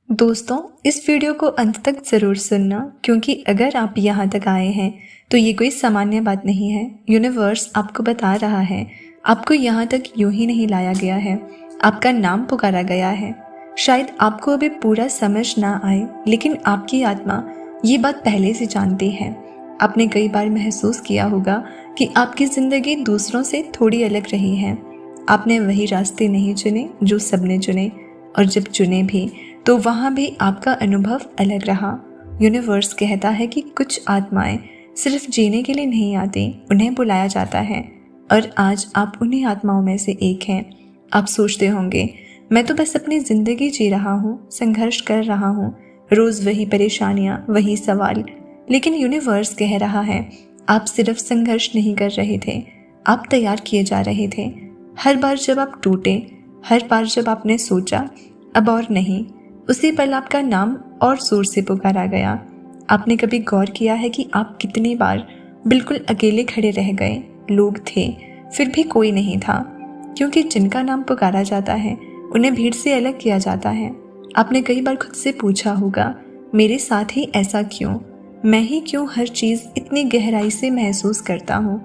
दोस्तों, इस वीडियो को अंत तक ज़रूर सुनना क्योंकि अगर आप यहाँ तक आए हैं तो ये कोई सामान्य बात नहीं है। यूनिवर्स आपको बता रहा है, आपको यहाँ तक यूं ही नहीं लाया गया है, आपका नाम पुकारा गया है। शायद आपको अभी पूरा समझ ना आए, लेकिन आपकी आत्मा ये बात पहले से जानती है। आपने कई बार महसूस किया होगा कि आपकी ज़िंदगी दूसरों से थोड़ी अलग रही है। आपने वही रास्ते नहीं चुने जो सबने चुने, और जब चुने भी तो वहाँ भी आपका अनुभव अलग रहा। यूनिवर्स कहता है कि कुछ आत्माएं सिर्फ जीने के लिए नहीं आती, उन्हें बुलाया जाता है। और आज आप उन्हीं आत्माओं में से एक हैं। आप सोचते होंगे, मैं तो बस अपनी ज़िंदगी जी रहा हूँ, संघर्ष कर रहा हूँ, रोज़ वही परेशानियाँ, वही सवाल। लेकिन यूनिवर्स कह रहा है, आप सिर्फ संघर्ष नहीं कर रहे थे, आप तैयार किए जा रहे थे। हर बार जब आप टूटे, हर बार जब आपने सोचा अब और नहीं, उसी पल आपका नाम और जोर से पुकारा गया। आपने कभी गौर किया है कि आप कितनी बार बिल्कुल अकेले खड़े रह गए? लोग थे, फिर भी कोई नहीं था, क्योंकि जिनका नाम पुकारा जाता है उन्हें भीड़ से अलग किया जाता है। आपने कई बार खुद से पूछा होगा, मेरे साथ ही ऐसा क्यों? मैं ही क्यों हर चीज़ इतनी गहराई से महसूस करता हूँ?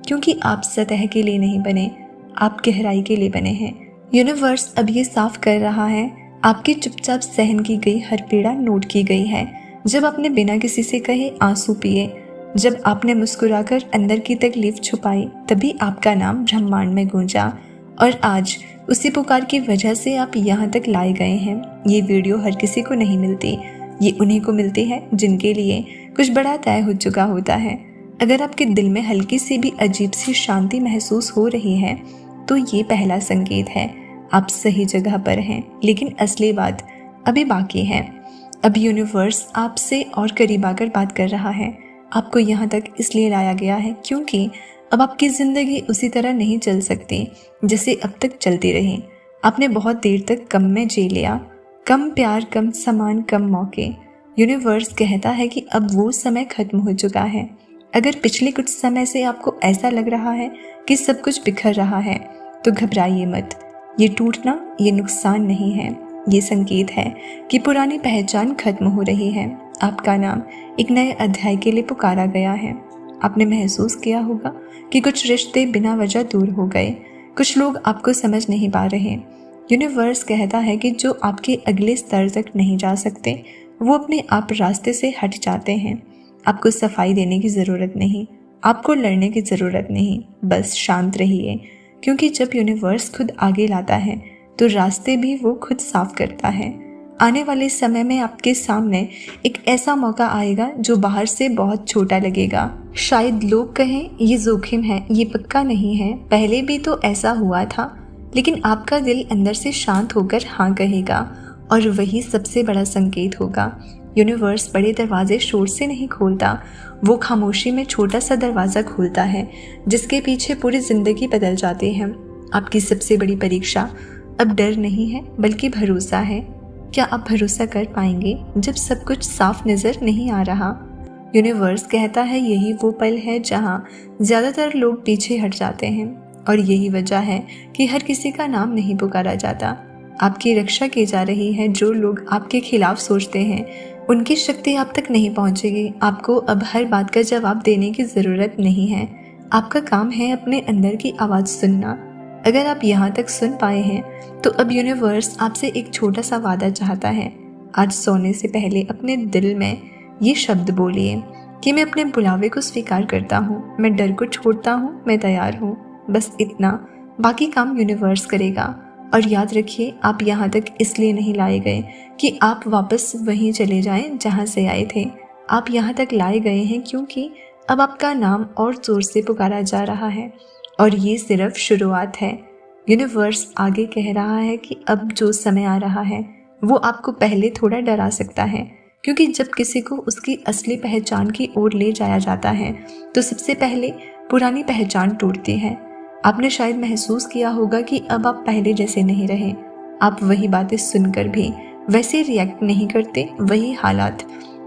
क्योंकि आप सतह के लिए नहीं बने, आप गहराई के लिए बने हैं। यूनिवर्स अब ये साफ कर रहा है, आपकी चुपचाप सहन की गई हर पीड़ा नोट की गई है। जब आपने बिना किसी से कहे आंसू पिए, जब आपने मुस्कुराकर अंदर की तकलीफ छुपाई, तभी आपका नाम ब्रह्मांड में गूंजा। और आज उसी पुकार की वजह से आप यहाँ तक लाए गए हैं। ये वीडियो हर किसी को नहीं मिलती, ये उन्हीं को मिलती है जिनके लिए कुछ बड़ा तय हो चुका होता है। अगर आपके दिल में हल्की सी भी अजीब सी शांति महसूस हो रही है तो ये पहला संकेत है, आप सही जगह पर हैं। लेकिन असली बात अभी बाकी है। अब यूनिवर्स आपसे और करीब आकर बात कर रहा है। आपको यहाँ तक इसलिए लाया गया है क्योंकि अब आपकी ज़िंदगी उसी तरह नहीं चल सकती जैसे अब तक चलती रही। आपने बहुत देर तक कम में जी लिया, कम प्यार, कम सम्मान, कम मौके। यूनिवर्स कहता है कि अब वो समय खत्म हो चुका है। अगर पिछले कुछ समय से आपको ऐसा लग रहा है कि सब कुछ बिखर रहा है तो घबराइए मत। ये टूटना, ये नुकसान नहीं है, ये संकेत है कि पुरानी पहचान खत्म हो रही है। आपका नाम एक नए अध्याय के लिए पुकारा गया है। आपने महसूस किया होगा कि कुछ रिश्ते बिना वजह दूर हो गए, कुछ लोग आपको समझ नहीं पा रहे। यूनिवर्स कहता है कि जो आपके अगले स्तर तक नहीं जा सकते वो अपने आप रास्ते से हट जाते हैं। आपको सफाई देने की ज़रूरत नहीं, आपको लड़ने की ज़रूरत नहीं, बस शांत रहिए। क्योंकि जब यूनिवर्स खुद आगे लाता है तो रास्ते भी वो खुद साफ करता है। आने वाले समय में आपके सामने एक ऐसा मौका आएगा जो बाहर से बहुत छोटा लगेगा। शायद लोग कहें ये जोखिम है, ये पक्का नहीं है, पहले भी तो ऐसा हुआ था। लेकिन आपका दिल अंदर से शांत होकर हाँ कहेगा, और वही सबसे बड़ा संकेत होगा। यूनिवर्स बड़े दरवाजे शोर से नहीं खोलता, वो खामोशी में छोटा सा दरवाज़ा खोलता है जिसके पीछे पूरी ज़िंदगी बदल जाती है। आपकी सबसे बड़ी परीक्षा अब डर नहीं है बल्कि भरोसा है। क्या आप भरोसा कर पाएंगे जब सब कुछ साफ नज़र नहीं आ रहा? यूनिवर्स कहता है यही वो पल है जहाँ ज़्यादातर लोग पीछे हट जाते हैं, और यही वजह है कि हर किसी का नाम नहीं पुकारा जाता। आपकी रक्षा की जा रही है। जो लोग आपके खिलाफ सोचते हैं उनकी शक्ति आप तक नहीं पहुंचेगी। आपको अब हर बात का जवाब देने की ज़रूरत नहीं है। आपका काम है अपने अंदर की आवाज़ सुनना। अगर आप यहाँ तक सुन पाए हैं तो अब यूनिवर्स आपसे एक छोटा सा वादा चाहता है। आज सोने से पहले अपने दिल में ये शब्द बोलिए कि मैं अपने बुलावे को स्वीकार करता हूँ, मैं डर को छोड़ता हूँ, मैं तैयार हूँ। बस इतना, बाकी काम यूनिवर्स करेगा। और याद रखिए, आप यहाँ तक इसलिए नहीं लाए गए कि आप वापस वहीं चले जाएं जहाँ से आए थे। आप यहाँ तक लाए गए हैं क्योंकि अब आपका नाम और जोर से पुकारा जा रहा है, और ये सिर्फ शुरुआत है। यूनिवर्स आगे कह रहा है कि अब जो समय आ रहा है वो आपको पहले थोड़ा डरा सकता है, क्योंकि जब किसी को उसकी असली पहचान की ओर ले जाया जाता है तो सबसे पहले पुरानी पहचान टूटती है। आपने शायद महसूस किया होगा कि अब आप पहले जैसे नहीं रहे। आप वही बातें सुनकर भी वैसे रिएक्ट नहीं करते, वही हालात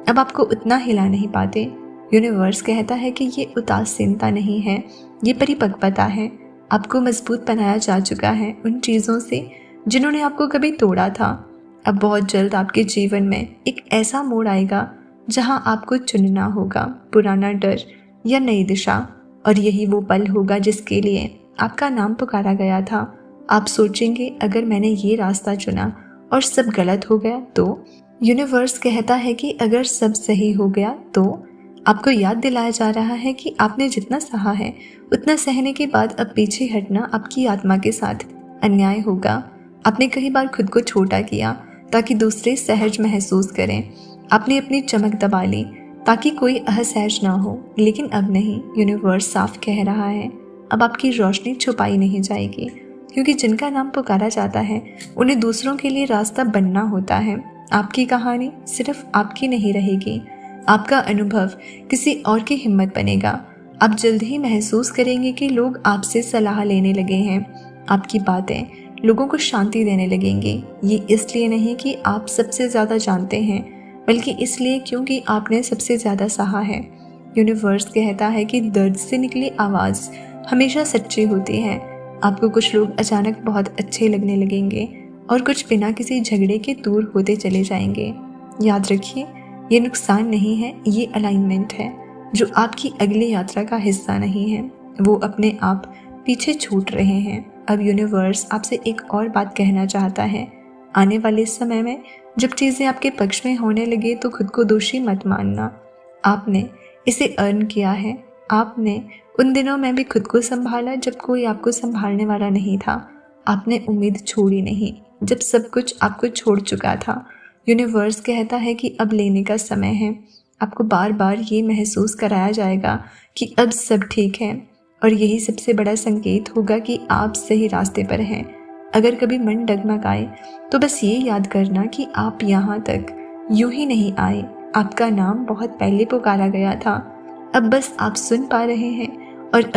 अब आपको उतना हिला नहीं पाते। यूनिवर्स कहता है कि ये उदासीनता नहीं है, ये परिपक्वता है। आपको मजबूत बनाया जा चुका है उन चीज़ों से जिन्होंने आपको कभी तोड़ा था। अब बहुत जल्द आपके जीवन में एक ऐसा मोड़ आएगा जहां आपको चुनना होगा पुराना डर या नई दिशा, और यही वो पल होगा जिसके लिए आपका नाम पुकारा गया था। आप सोचेंगे अगर मैंने ये रास्ता चुना और सब गलत हो गया तो? यूनिवर्स कहता है कि अगर सब सही हो गया तो? आपको याद दिलाया जा रहा है कि आपने जितना सहा है उतना सहने के बाद अब पीछे हटना आपकी आत्मा के साथ अन्याय होगा। आपने कई बार खुद को छोटा किया ताकि दूसरे सहज महसूस करें। आपने अपनी चमक दबा ली ताकि कोई असहज ना हो, लेकिन अब नहीं। यूनिवर्स साफ कह रहा है अब आपकी रोशनी छुपाई नहीं जाएगी, क्योंकि जिनका नाम पुकारा जाता है उन्हें दूसरों के लिए रास्ता बनना होता है। आपकी कहानी सिर्फ आपकी नहीं रहेगी, आपका अनुभव किसी और की हिम्मत बनेगा। आप जल्द ही महसूस करेंगे कि लोग आपसे सलाह लेने लगे हैं, आपकी बातें लोगों को शांति देने लगेंगी। ये इसलिए नहीं कि आप सबसे ज़्यादा जानते हैं, बल्कि इसलिए क्योंकि आपने सबसे ज़्यादा सहा है। यूनिवर्स कहता है कि दर्द से निकली आवाज़ हमेशा सच्ची होती है। आपको कुछ लोग अचानक बहुत अच्छे लगने लगेंगे और कुछ बिना किसी झगड़े के दूर होते चले जाएंगे। याद रखिए, ये नुकसान नहीं है, ये अलाइनमेंट है जो आपकी अगली यात्रा का हिस्सा नहीं है। वो अपने आप पीछे छूट रहे हैं। अब यूनिवर्स आपसे एक और बात कहना चाहता है। आने वाले समय में जब चीज़ें आपके पक्ष में होने लगे तो खुद को दोषी मत मानना। आपने इसे अर्न किया है। आपने उन दिनों में भी खुद को संभाला जब कोई आपको संभालने वाला नहीं था। आपने उम्मीद छोड़ी नहीं जब सब कुछ आपको छोड़ चुका था। यूनिवर्स कहता है कि अब लेने का समय है। आपको बार बार ये महसूस कराया जाएगा कि अब सब ठीक है, और यही सबसे बड़ा संकेत होगा कि आप सही रास्ते पर हैं। अगर कभी मन डगमगाए तो बस ये याद करना कि आप यहाँ तक यूं ही नहीं आए। आपका नाम बहुत पहले पुकारा गया था, अब बस आप सुन पा रहे हैं। और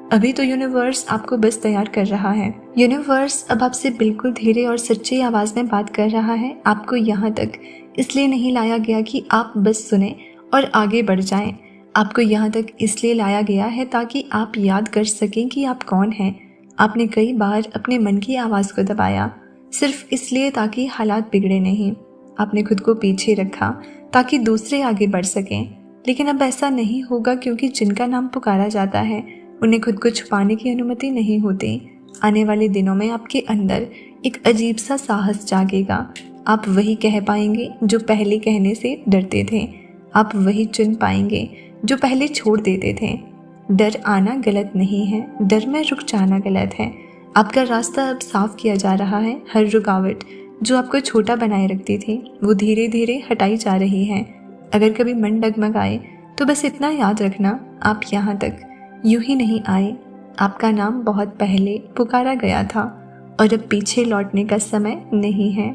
अभी तो यूनिवर्स आपको बस तैयार कर रहा है। यूनिवर्स अब आपसे बिल्कुल धीरे और सच्ची आवाज़ में बात कर रहा है। आपको यहाँ तक इसलिए नहीं लाया गया कि आप बस सुने और आगे बढ़ जाएं। आपको यहाँ तक इसलिए लाया गया है ताकि आप याद कर सकें कि आप कौन हैं। आपने कई बार अपने मन की आवाज़ को दबाया, सिर्फ इसलिए ताकि हालात बिगड़े नहीं। आपने खुद को पीछे रखा ताकि दूसरे आगे बढ़ सकें, लेकिन अब ऐसा नहीं होगा, क्योंकि जिनका नाम पुकारा जाता है उन्हें खुद को छुपाने की अनुमति नहीं होती। आने वाले दिनों में आपके अंदर एक अजीब सा साहस जागेगा। आप वही कह पाएंगे जो पहले कहने से डरते थे। आप वही चुन पाएंगे जो पहले छोड़ देते थे। डर आना गलत नहीं है, डर में रुक जाना गलत है। आपका रास्ता अब साफ किया जा रहा है। हर रुकावट जो आपको छोटा बनाए रखती थी वो धीरे धीरे हटाई जा रही है। अगर कभी मन डगमगाए तो बस इतना याद रखना, आप यहाँ तक यूं ही नहीं आए। आपका नाम बहुत पहले पुकारा गया था और अब पीछे लौटने का समय नहीं है।